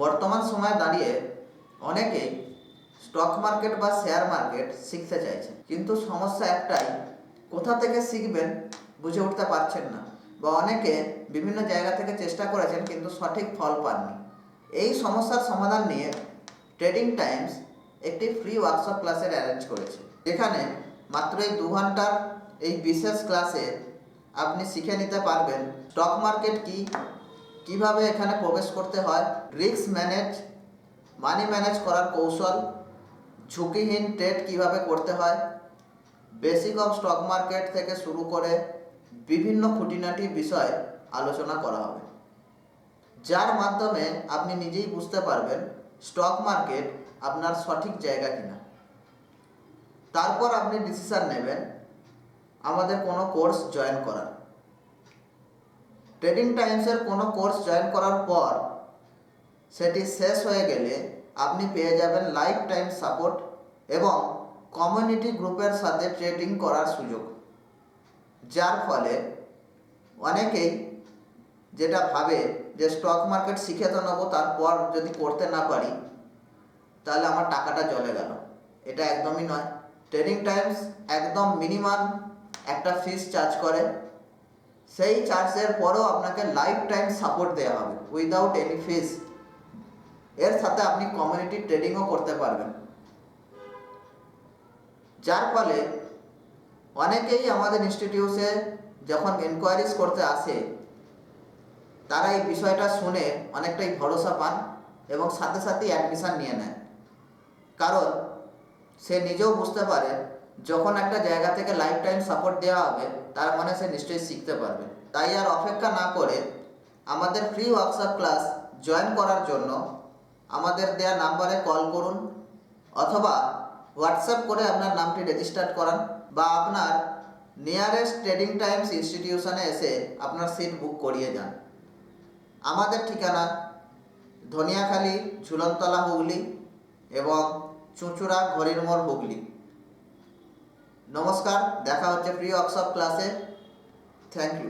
বর্তমান সময়ে দাঁড়িয়ে অনেকেই স্টক মার্কেট বা শেয়ার মার্কেট শিখতে চাইছে, কিন্তু সমস্যা একটাই, কোথা থেকে শিখবেন বুঝে উঠতে পারছেন না, বা অনেকে বিভিন্ন জায়গা থেকে চেষ্টা করেছেন কিন্তু সঠিক ফল পাননি। এই সমস্যার সমাধান নিয়ে ট্রেডিং টাইমস একটি ফ্রি ওয়ার্কশপ ক্লাসের অ্যারেঞ্জ করেছে, যেখানে মাত্র এই 2 ঘন্টার এই বিশেষ ক্লাসে আপনি শিখে নিতে পারবেন স্টক মার্কেট কি, কিভাবে এখানে প্রবেশ করতে হয়, রিস্ক ম্যানেজ, মানি ম্যানেজ করার কৌশল, ঝুঁকিহীন ট্রেড কিভাবে করতে হয়, বেসিক অফ স্টক মার্কেট থেকে শুরু করে বিভিন্ন খুঁটিনাটি বিষয় আলোচনা করা হবে, যার মাধ্যমে আপনি নিজেই বুঝতে পারবেন স্টক মার্কেট আপনার সঠিক জায়গা কিনা। তারপর আপনি ডিসিশন নেবেন আমাদের কোনো কোর্স জয়েন করার। ট্রেডিং টাইমসের কোনো কোর্স জয়েন করার পর সেটি শেষ হয়ে গেলে আপনি পেয়ে যাবেন লাইফ টাইম সাপোর্ট এবং কমিউনিটি গ্রুপের সাথে ট্রেডিং করার সুযোগ, যার ফলে অনেকেই যেটা ভাবে যে স্টক মার্কেট শিখে তো নেবো, তারপর যদি করতে না পারি তাহলে আমার টাকাটা চলে গেল। এটা একদমই নয়। ট্রেডিং টাইমস একদম মিনিমাম একটা ফিস চার্জ করে, সেই চার্জের পরেও আপনাকে লাইফ টাইম সাপোর্ট দেওয়া হবে উইদাউট এনি ফিস। এর সাথে আপনি কমিউনিটি ট্রেডিংও করতে পারবেন, যার ফলে অনেকেই আমাদের ইনস্টিটিউটে যখন এনকোয়ারিজ করতে আসে তারা এই বিষয়টা শুনে অনেকটাই ভরসা পান এবং সাথে সাথেই অ্যাডমিশান নিয়ে নেন। কারণ সে নিজেও বুঝতে পারে যখন একটা জায়গা থেকে লাইফ টাইম সাপোর্ট দেওয়া হবে তার মানে সে নিশ্চয়ই শিখতে পারবে। তাই আর অপেক্ষা না করে আমাদের ফ্রি ওয়ার্কশপ ক্লাস জয়েন করার জন্য আমাদের দেওয়া নাম্বারে কল করুন, অথবা হোয়াটসঅ্যাপ করে আপনার নামটি রেজিস্টার করান, বা আপনার নিয়ারেস্ট ট্রেডিং টাইমস ইনস্টিটিউশনে এসে আপনার সিট বুক করিয়ে যান। আমাদের ঠিকানা ধনিয়াখালী, ঝুলনতলা, হুগলি এবং চুঁচুড়া, ঘড়ির মোড়, হুগলি। নমস্কার, দেখা হচ্ছে ফ্রি ওয়ার্কশপ ক্লাসে। Thank you.